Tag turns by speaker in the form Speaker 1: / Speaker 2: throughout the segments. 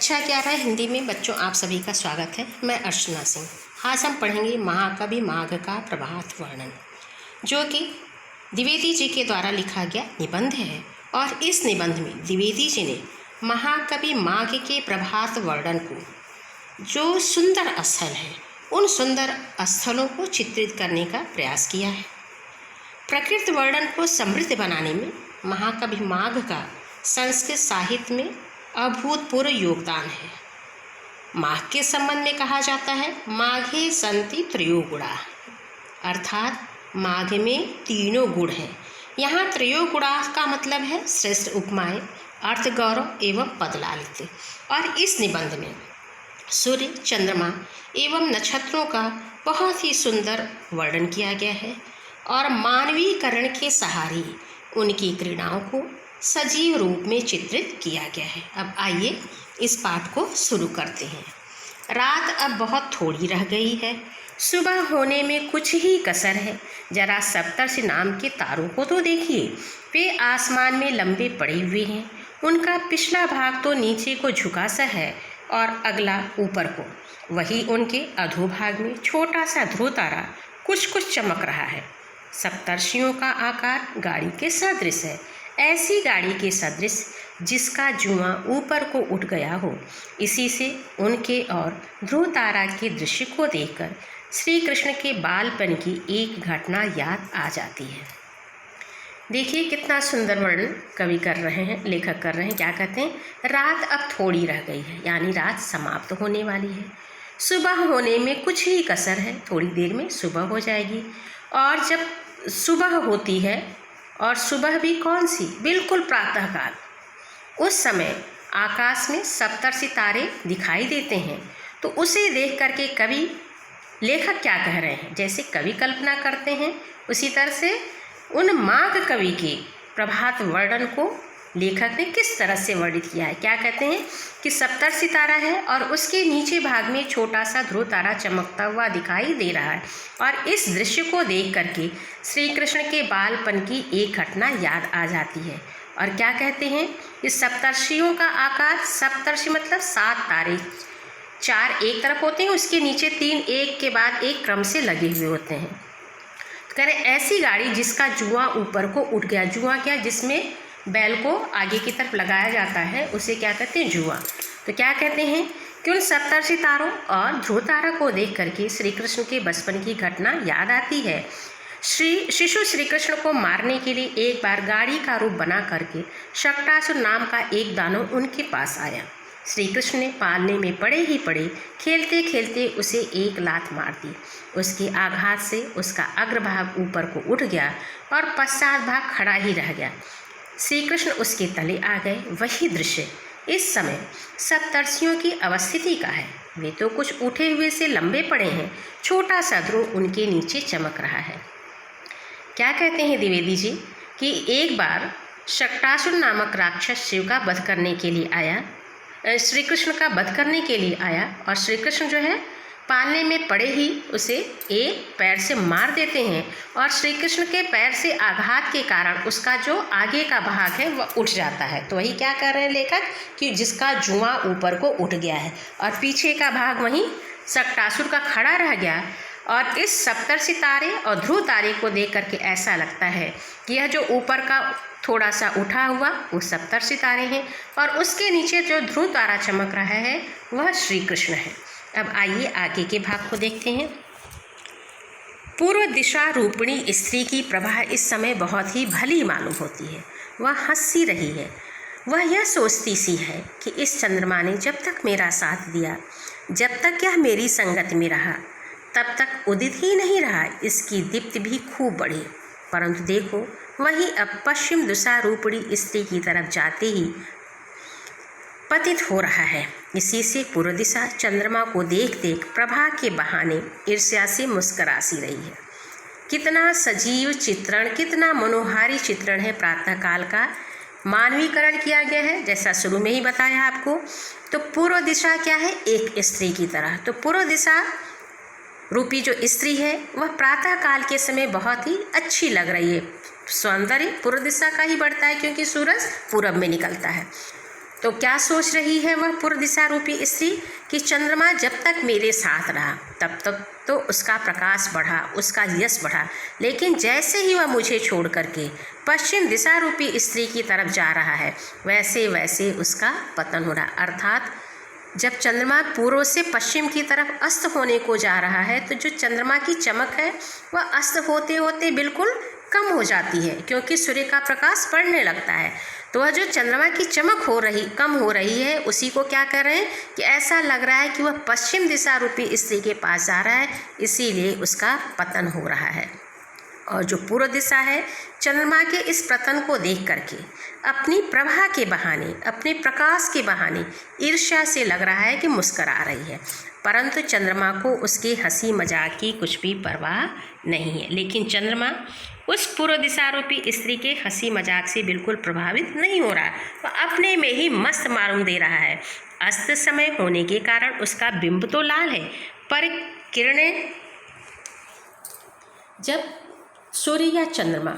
Speaker 1: कक्षा 11 हिंदी में बच्चों आप सभी का स्वागत है। मैं अर्चना सिंह। आज हम पढ़ेंगे महाकवि माघ का प्रभात वर्णन, जो कि द्विवेदी जी के द्वारा लिखा गया निबंध है। और इस निबंध में द्विवेदी जी ने महाकवि माघ के प्रभात वर्णन को, जो सुंदर स्थल है, उन सुंदर स्थलों को चित्रित करने का प्रयास किया है। प्रकृति वर्णन को समृद्ध बनाने में महाकवि माघ का संस्कृत साहित्य में अभूतपूर्व योगदान है। माघ के संबंध में कहा जाता है माघे संति त्रयोगुणा, अर्थात माघ में तीनों गुण हैं। यहाँ त्रयोगुणा का मतलब है श्रेष्ठ उपमाएं, अर्थ गौरव एवं पदलालित्य। और इस निबंध में सूर्य, चंद्रमा एवं नक्षत्रों का बहुत ही सुंदर वर्णन किया गया है और मानवीकरण के सहारे उनकी क्रीड़ाओं को सजीव रूप में चित्रित किया गया है। अब आइए इस पाठ को शुरू करते हैं। रात अब बहुत थोड़ी रह गई है, सुबह होने में कुछ ही कसर है। जरा सप्तर्षि नाम के तारों को तो देखिए, वे आसमान में लंबे पड़े हुए हैं। उनका पिछला भाग तो नीचे को झुका सा है और अगला ऊपर को। वही उनके अधोभाग में छोटा सा ध्रुव तारा कुछ कुछ चमक रहा है। सप्तर्षियों का आकार गाड़ी के सदृश है, ऐसी गाड़ी के सदृश जिसका जुआं ऊपर को उठ गया हो। इसी से उनके और ध्रुव तारा के दृश्य को देखकर श्री कृष्ण के बालपन की एक घटना याद आ जाती है। देखिए कितना सुंदर वर्णन कवि कर रहे हैं, लेखक कर रहे हैं। क्या कहते हैं? रात अब थोड़ी रह गई है, यानी रात समाप्त होने वाली है। सुबह होने में कुछ ही कसर है, थोड़ी देर में सुबह हो जाएगी। और जब सुबह होती है, और सुबह भी कौन सी? बिल्कुल प्रातःकाल। उस समय आकाश में सप्तर्षि तारे दिखाई देते हैं। तो उसे देख करके कवि, लेखक क्या कह रहे हैं? जैसे कवि कल्पना करते हैं, उसी तरह से उन माघ कवि के प्रभात वर्णन को लेखक ने किस तरह से वर्णित किया है। क्या कहते हैं कि सप्तर्षि तारा है और उसके नीचे भाग में छोटा सा ध्रुव तारा चमकता हुआ दिखाई दे रहा है। और इस दृश्य को देख करके श्री कृष्ण के बालपन की एक घटना याद आ जाती है। और क्या कहते हैं कि सप्तर्षियों का आकार, सप्तर्षि मतलब 7 तारे, 4 एक तरफ होते हैं, उसके नीचे 3 एक के बाद एक क्रम से लगे हुए होते हैं। कह रहे ऐसी गाड़ी जिसका जुआं ऊपर को उठ गया। जुआं क्या? जिसमें बैल को आगे की तरफ लगाया जाता है, उसे क्या कहते हैं? जुआं। तो क्या कहते हैं कि उन सप्तर्षि तारों और ध्रुव तारा को देख करके श्री कृष्ण के बचपन की घटना याद आती है। शिशु श्री कृष्ण को मारने के लिए एक बार गाड़ी का रूप बना करके शक्टासुर नाम का एक दानव उनके पास आया। श्री कृष्ण ने पालने में पड़े ही पड़े खेलते खेलते उसे एक लात मार दी। उसके आघात से उसका अग्रभाग ऊपर को उठ गया और पश्चात भाग खड़ा ही रह गया। श्री कृष्ण उसके तले आ गए। वही दृश्य इस समय सप्तर्षियों की अवस्थिति का है। वे तो कुछ उठे हुए से लंबे पड़े हैं, छोटा सा ध्रुव उनके नीचे चमक रहा है। क्या कहते हैं द्विवेदी जी कि एक बार शक्टासुर नामक राक्षस शिव का वध करने के लिए आया, श्री कृष्ण का वध करने के लिए आया। और श्री कृष्ण जो है पालने में पड़े ही उसे एक पैर से मार देते हैं और श्री कृष्ण के पैर से आघात के कारण उसका जो आगे का भाग है वह उठ जाता है। तो वही क्या कर रहे हैं लेखक कि जिसका जुआं ऊपर को उठ गया है और पीछे का भाग वहीं शक्टासुर का खड़ा रह गया। और इस सप्तर्षि तारे और ध्रुव तारे को देख करके ऐसा लगता है कि यह जो ऊपर का थोड़ा सा उठा हुआ वो सप्तर्षि तारे हैं और उसके नीचे जो ध्रुव तारा चमक रहा है वह श्री कृष्ण है। अब आइए आगे के भाग को देखते हैं। पूर्व दिशा रूपिणी स्त्री की प्रभा इस समय बहुत ही भली मालूम होती है। वह हंसी रही है। वह यह सोचती सी है कि इस चंद्रमा ने जब तक मेरा साथ दिया, जब तक यह मेरी संगत में रहा, तब तक उदित ही नहीं रहा, इसकी दीप्ति भी खूब बढ़ी। परंतु देखो वही अब पश्चिम दिशा रूपिणी स्त्री की तरफ जाते ही पतित हो रहा है। इसी से पूर्व दिशा चंद्रमा को देख देख प्रभा के बहाने ईर्ष्या से मुस्कुरासी रही है। कितना सजीव चित्रण, कितना मनोहारी चित्रण है प्रातःकाल का। मानवीकरण किया गया है, जैसा शुरू में ही बताया आपको। तो पूर्व दिशा क्या है? एक स्त्री की तरह। तो पूर्व दिशा रूपी जो स्त्री है वह प्रातःकाल के समय बहुत ही अच्छी लग रही है। सौंदर्य पूर्व दिशा का ही बढ़ता है क्योंकि सूरज पूरब में निकलता है। तो क्या सोच रही है वह पूर्व दिशा रूपी स्त्री कि चंद्रमा जब तक मेरे साथ रहा तब तक तो उसका प्रकाश बढ़ा, उसका यश बढ़ा, लेकिन जैसे ही वह मुझे छोड़ करके पश्चिम दिशा रूपी स्त्री की तरफ जा रहा है वैसे वैसे उसका पतन हो रहा। अर्थात जब चंद्रमा पूर्व से पश्चिम की तरफ अस्त होने को जा रहा है तो जो चंद्रमा की चमक है वह अस्त होते होते बिल्कुल कम हो जाती है, क्योंकि सूर्य का प्रकाश बढ़ने लगता है। तो वह जो चंद्रमा की चमक कम हो रही है उसी को क्या कर रहे हैं कि ऐसा लग रहा है कि वह पश्चिम दिशा रूपी स्त्री के पास जा रहा है, इसीलिए उसका पतन हो रहा है। और जो पूर्व दिशा है चंद्रमा के इस पतन को देख करके अपनी प्रभा के बहाने, अपने प्रकाश के बहाने ईर्ष्या से लग रहा है कि मुस्कुरा रही है, परंतु चंद्रमा को उसके हंसी मजाक की कुछ भी परवाह नहीं है। लेकिन चंद्रमा उस पूर्व दिशा रूपी स्त्री के हंसी मजाक से बिल्कुल प्रभावित नहीं हो रहा है, वह अपने में ही मस्त मालूम दे रहा है। अस्त समय होने के कारण उसका बिंब तो लाल है, पर किरणें जब सूर्य या चंद्रमा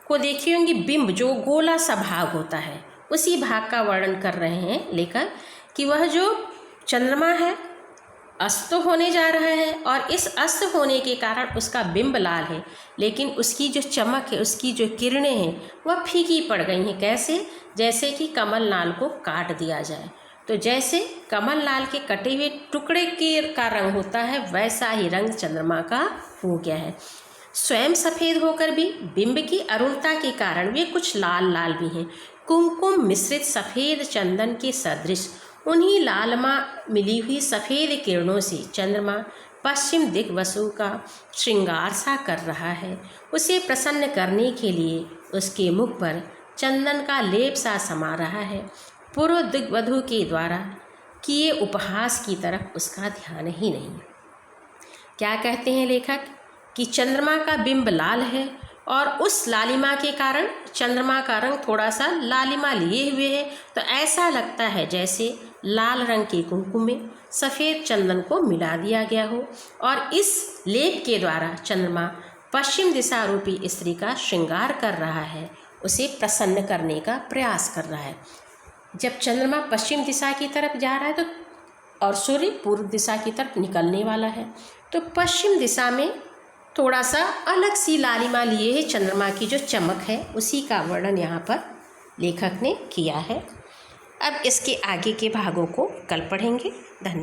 Speaker 1: को देखी होंगी, बिंब जो गोला सा भाग होता है उसी भाग का वर्णन कर रहे हैं लेखक कि वह जो चंद्रमा है अस्त होने जा रहा है और इस अस्त होने के कारण उसका बिंब लाल है, लेकिन उसकी जो चमक है, उसकी जो किरणें हैं वह फीकी पड़ गई हैं। कैसे? जैसे कि कमल नाल को काट दिया जाए, तो जैसे कमल नाल के कटे हुए टुकड़े का रंग होता है वैसा ही रंग चंद्रमा का हो गया है। स्वयं सफ़ेद होकर भी बिंब की अरुणता के कारण वे कुछ लाल लाल भी हैं। कुमकुम मिश्रित सफ़ेद चंदन के सदृश उन्हीं लालमा मिली हुई सफ़ेद किरणों से चंद्रमा पश्चिम दिग्वसु का श्रृंगार सा कर रहा है। उसे प्रसन्न करने के लिए उसके मुख पर चंदन का लेप सा समा रहा है। पूर्व दिग्वधू के द्वारा किए उपहास की तरफ उसका ध्यान ही नहीं। क्या कहते हैं लेखक कि चंद्रमा का बिंब लाल है और उस लालिमा के कारण चंद्रमा का रंग थोड़ा सा लालिमा लिए हुए है, तो ऐसा लगता है जैसे लाल रंग के कुमकुम में सफ़ेद चंदन को मिला दिया गया हो और इस लेप के द्वारा चंद्रमा पश्चिम दिशा रूपी स्त्री का श्रृंगार कर रहा है, उसे प्रसन्न करने का प्रयास कर रहा है। जब चंद्रमा पश्चिम दिशा की तरफ जा रहा है तो और सूर्य पूर्व दिशा की तरफ निकलने वाला है, तो पश्चिम दिशा में थोड़ा सा अलग सी लालिमा लिए है चंद्रमा की जो चमक है, उसी का वर्णन यहाँ पर लेखक ने किया है। अब इसके आगे के भागों को कल पढ़ेंगे। धन्यवाद।